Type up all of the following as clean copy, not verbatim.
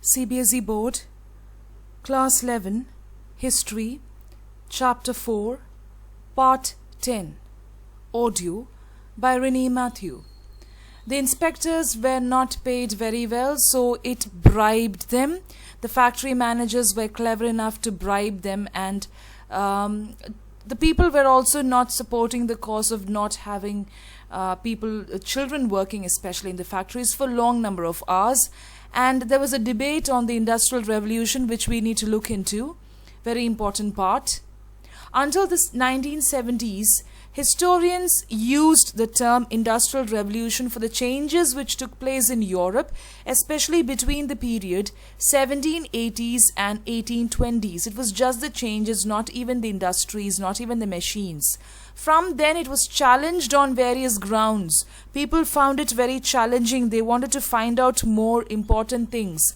CBSE Board, Class 11, History, Chapter 4, Part 10, Audio by Renee Matthew. The inspectors were not paid very well, so it bribed them. The factory managers were clever enough to bribe them, and the people were also not supporting the cause of not having children working, especially in the factories, for long number of hours. And there was a debate on the Industrial Revolution, which we need to look into. Very important part. Until the 1970s, historians used the term Industrial Revolution for the changes which took place in Europe, especially between the period 1780s and 1820s. It was just the changes, not even the industries, not even the machines. From then it was challenged on various grounds. People found it very challenging. They wanted to find out more important things.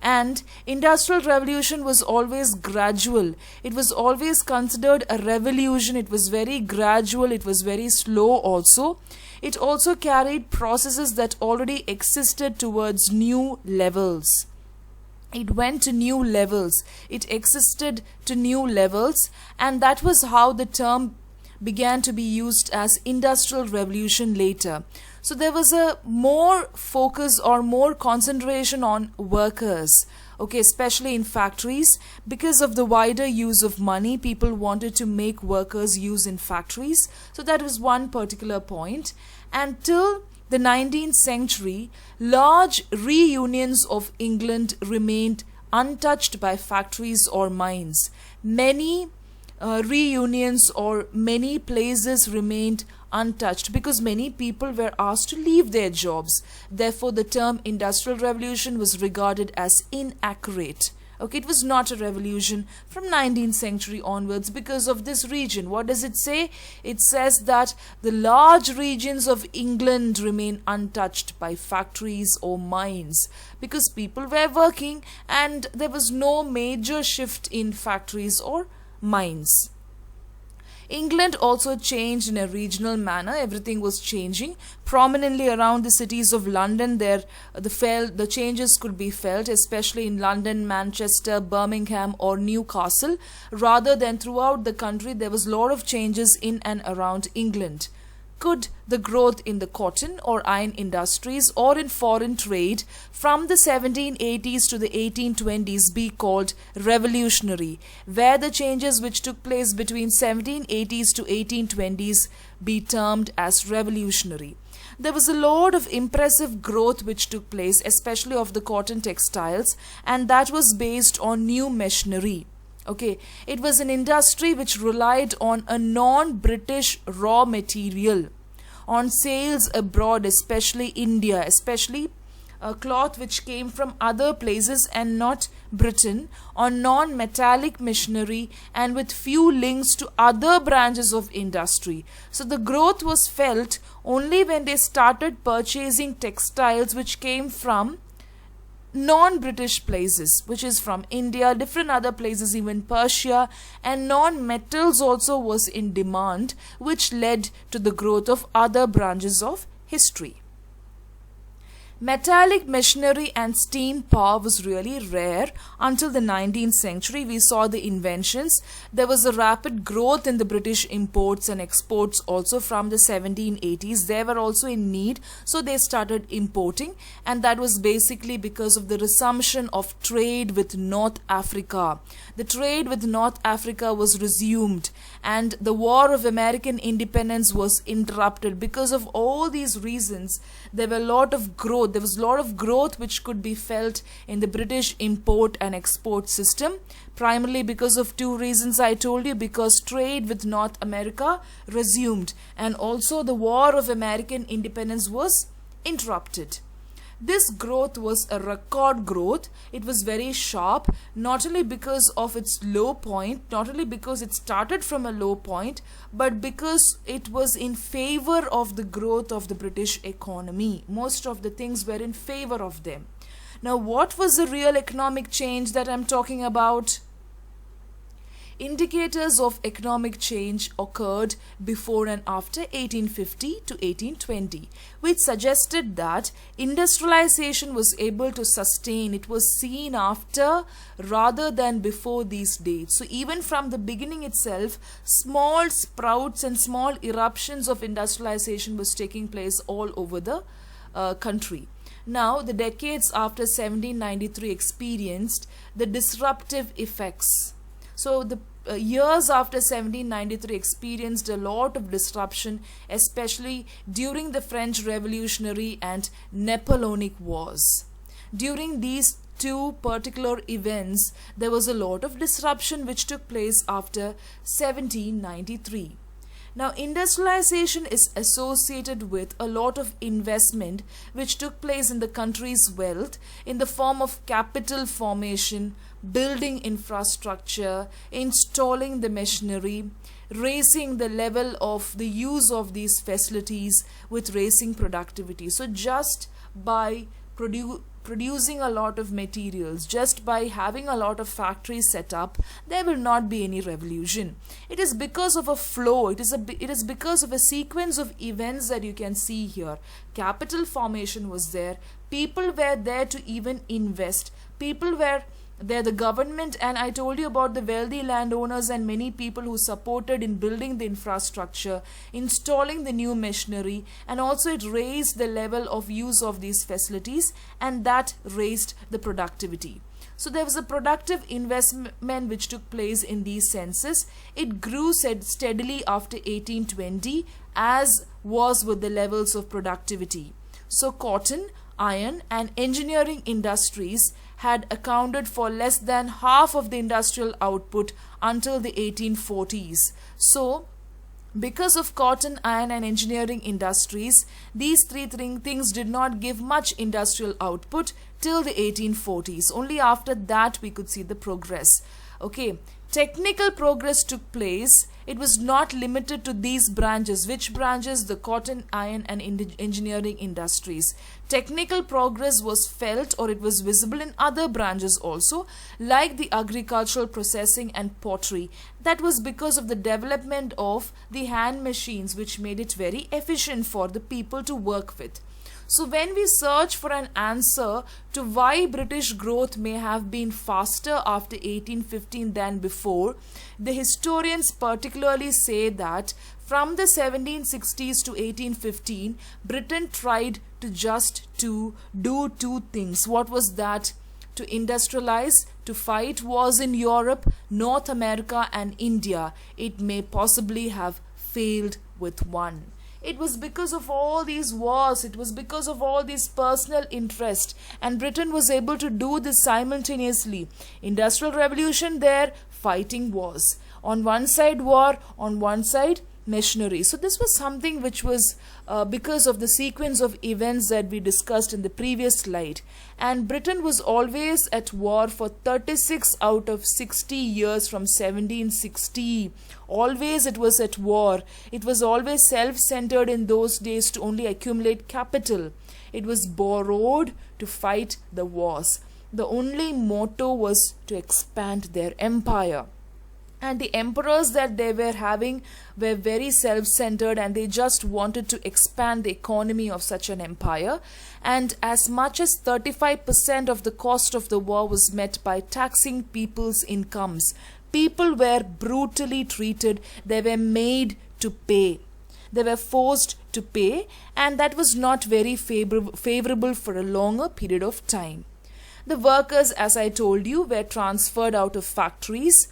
And Industrial Revolution was always gradual. It was always considered a revolution. It was very gradual. It was very slow also. It also carried processes that already existed towards new levels. It went to new levels. It existed to new levels, and that was how the term began to be used as Industrial Revolution later. So there was a more focus or more concentration on workers, okay, especially in factories. Because of the wider use of money, people wanted to make workers use in factories. So that was one particular point. And till the 19th century, large reunions of England remained untouched by factories or mines. Many reunions or many places remained untouched because many people were asked to leave their jobs. Therefore, the term Industrial Revolution was regarded as inaccurate. Okay, it was not a revolution from 19th century onwards because of this region. What does it say? It says that the large regions of England remain untouched by factories or mines because people were working and there was no major shift in factories or mines. England also changed in a regional manner. Everything was changing. Prominently around the cities of London, the changes could be felt, especially in London, Manchester, Birmingham or Newcastle. Rather than throughout the country, there was a lot of changes in and around England. Could the growth in the cotton or iron industries or in foreign trade from the 1780s to the 1820s be called revolutionary, where the changes which took place between 1780s to 1820s be termed as revolutionary? There was a lot of impressive growth which took place, especially of the cotton textiles, and that was based on new machinery. Okay, it was an industry which relied on a non-British raw material, on sales abroad, especially India, especially a cloth which came from other places and not Britain, on non-metallic machinery and with few links to other branches of industry. So the growth was felt only when they started purchasing textiles which came from non-British places, which is from India, different other places, even Persia, and non-metals also was in demand, which led to the growth of other branches of history. Metallic machinery and steam power was really rare until the 19th century. We saw the inventions. There was a rapid growth in the British imports and exports also from the 1780s. They were also in need, so they started importing, and that was basically because of the resumption of trade with North Africa. The trade with North Africa was resumed, and the War of American Independence was interrupted. Because of all these reasons, there were a lot of growth. There was a lot of growth which could be felt in the British import and export system, primarily because of two reasons I told you, because trade with North America resumed and also the War of American Independence was interrupted. This growth was a record growth. It was very sharp, not only because of its low point, not only because it started from a low point, but because it was in favor of the growth of the British economy. Most of the things were in favor of them. Now, what was the real economic change that I'm talking about? indicators of economic change occurred before and after 1850 to 1820, which suggested that industrialization was able to sustain. It was seen after rather than before these dates. So even from the beginning itself, small sprouts and small eruptions of industrialization was taking place all over the country. Now, the decades after 1793 experienced the disruptive effects. So, the years after 1793 experienced a lot of disruption, especially during the French Revolutionary and Napoleonic Wars. During these two particular events, there was a lot of disruption which took place after 1793. Now, industrialization is associated with a lot of investment which took place in the country's wealth in the form of capital formation, building infrastructure, installing the machinery, raising the level of the use of these facilities with raising productivity. So just by producing a lot of materials, just by having a lot of factories set up, there will not be any revolution. It is because of a flow, it is because of a sequence of events that you can see here. Capital formation was there, people were there to even invest, people were there, the government, and I told you about the wealthy landowners and many people who supported in building the infrastructure, installing the new machinery, and also it raised the level of use of these facilities, and that raised the productivity. So there was a productive investment which took place in these senses. It grew steadily after 1820, as was with the levels of productivity. So cotton, iron and engineering industries had accounted for less than half of the industrial output until the 1840s. So, because of cotton, iron and engineering industries, these three things did not give much industrial output till the 1840s. Only after that we could see the progress. Okay, technical progress took place. It was not limited to these branches. Which branches? The cotton, iron and engineering industries. Technical progress was felt, or it was visible in other branches also, like the agricultural processing and pottery. That was because of the development of the hand machines, which made it very efficient for the people to work with. So when we search for an answer to why British growth may have been faster after 1815 than before, the historians particularly say that from the 1760s to 1815, Britain tried to do two things. What was that? To industrialize, to fight wars in Europe, North America and India. It may possibly have failed with one. It was because of all these wars, it was because of all these personal interest, and Britain was able to do this simultaneously. Industrial revolution there, fighting wars. On one side war, on one side machinery. So this was something which was because of the sequence of events that we discussed in the previous slide. And Britain was always at war for 36 out of 60 years from 1760. Always it was at war. It was always self-centered in those days to only accumulate capital. It was borrowed to fight the wars. The only motto was to expand their empire. And the emperors that they were having were very self-centered, and they just wanted to expand the economy of such an empire. And as much as 35% of the cost of the war was met by taxing people's incomes. People were brutally treated. They were made to pay. They were forced to pay, and that was not very favorable for a longer period of time. The workers, as I told you, were transferred out of factories,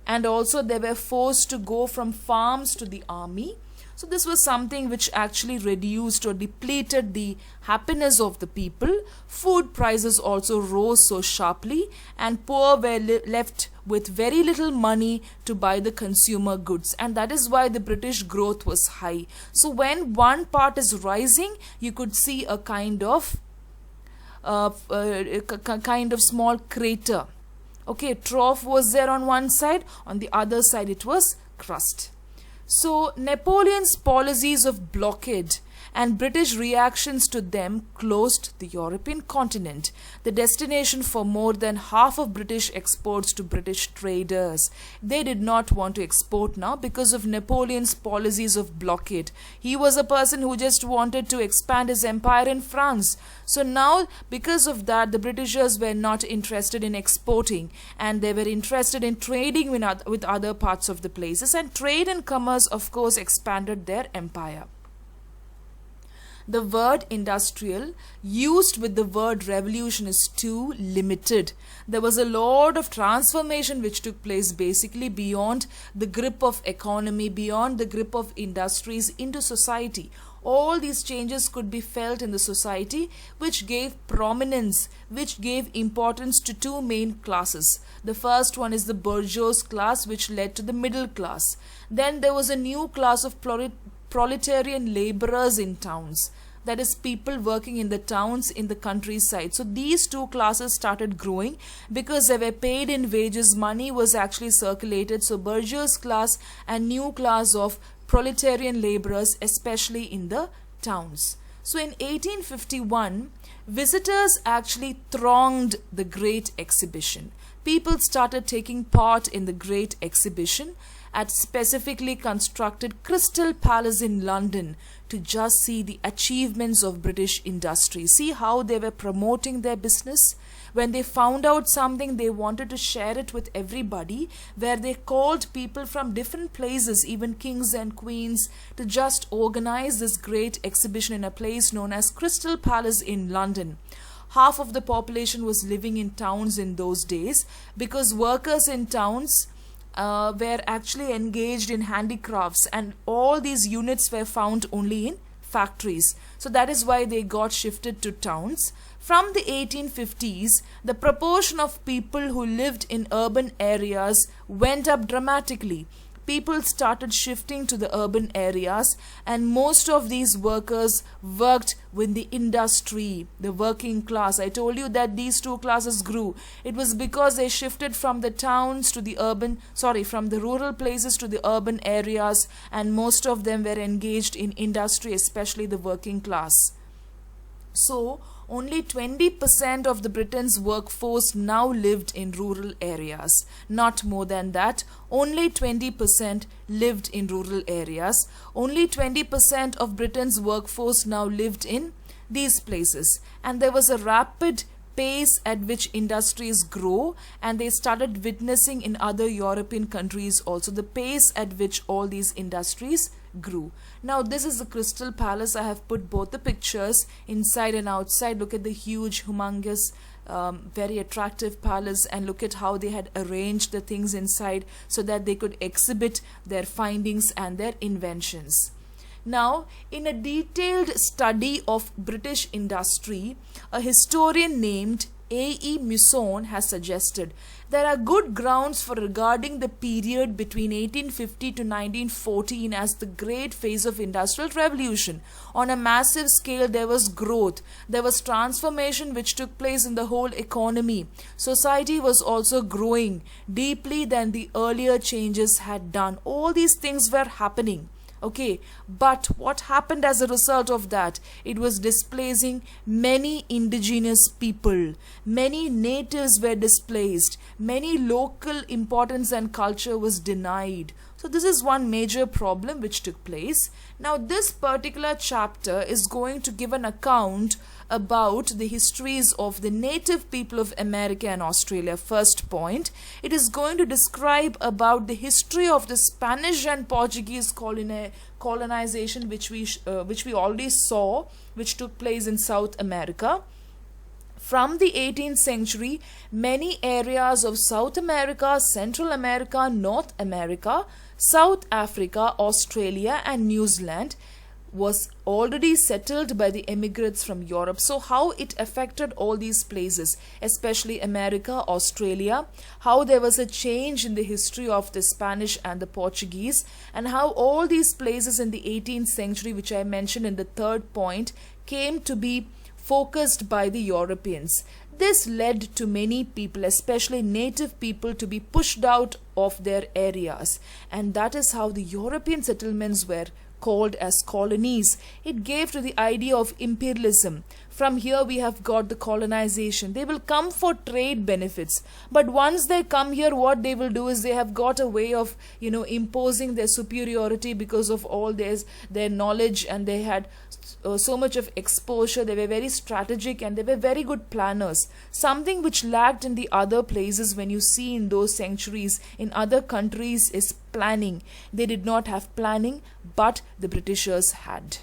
and also they were forced to go from farms to the army. So this was something which actually reduced or depleted the happiness of the people. Food prices also rose so sharply, and poor were left with very little money to buy the consumer goods, and that is why the British growth was high. So when one part is rising, you could see a kind of small crater. Okay, trough was there on one side, on the other side it was crust. So Napoleon's policies of blockade and British reactions to them closed the European continent, the destination for more than half of British exports to British traders. They did not want to export now because of Napoleon's policies of blockade. He was a person who just wanted to expand his empire in France. So now, because of that, the Britishers were not interested in exporting, and they were interested in trading with other parts of the places, and trade and commerce, of course, expanded their empire. The word industrial used with the word revolution is too limited. There was a lot of transformation which took place basically beyond the grip of economy, beyond the grip of industries into society. All these changes could be felt in the society, which gave prominence, which gave importance to two main classes. The first one is the bourgeois class, which led to the middle class. Then there was a new class of proletarian laborers in towns, that is, people working in the towns in the countryside. So these two classes started growing because they were paid in wages, money was actually circulated. So bourgeois class and new class of proletarian laborers, especially in the towns. So in 1851, visitors actually thronged the Great Exhibition. People started taking part in the Great Exhibition at specifically constructed Crystal Palace in London to just see the achievements of British industry. See how they were promoting their business. When they found out something, they wanted to share it with everybody, where they called people from different places, even kings and queens, to just organize this great exhibition in a place known as Crystal Palace in London. Half of the population was living in towns in those days because workers in towns were actually engaged in handicrafts, and all these units were found only in factories. So that is why they got shifted to towns. From the 1850s, the proportion of people who lived in urban areas went up dramatically. People started shifting to the urban areas, and most of these workers worked with the industry, the working class. I told you that these two classes grew. It was because they shifted from the towns to the from the rural places to the urban areas, and most of them were engaged in industry, especially the working class. So only 20% of the Britain's workforce now lived in rural areas. Not more than that. Only 20% lived in rural areas. Only 20% of Britain's workforce now lived in these places. And there was a rapid pace at which industries grow, and they started witnessing in other European countries also the pace at which all these industries grew. Now this is the Crystal Palace. I have put both the pictures inside and outside. Look at the huge, humongous, very attractive palace, and look at how they had arranged the things inside so that they could exhibit their findings and their inventions. Now, in a detailed study of British industry, a historian named A.E. Musson has suggested there are good grounds for regarding the period between 1850 to 1914 as the great phase of industrial revolution. On a massive scale, there was growth, there was transformation which took place in the whole economy. Society was also growing deeply than the earlier changes had done. All these things were happening. Okay, but what happened as a result of that? It was displacing many indigenous people. Many natives were displaced. Many local importance and culture was denied. So this is one major problem which took place. Now this particular chapter is going to give an account about the histories of the native people of America and Australia. First point, it is going to describe about the history of the Spanish and Portuguese colonization which we already saw, which took place in South America. From the 18th century, many areas of South America, Central America, North America, South Africa, Australia and New Zealand was already settled by the immigrants from Europe. So how it affected all these places, especially America, Australia, how there was a change in the history of the Spanish and the Portuguese, and how all these places in the 18th century, which I mentioned in the third point, came to be focused by the Europeans. This led to many people, especially native people, to be pushed out of their areas, and that is how the European settlements were called as colonies. It gave to the idea of imperialism. From here we have got the colonization. They will come for trade benefits. But once they come here, what they will do is they have got a way of, imposing their superiority because of all their knowledge, and they had so much of exposure. They were very strategic and they were very good planners. Something which lacked in the other places when you see in those centuries in other countries is planning. They did not have planning, but the Britishers had.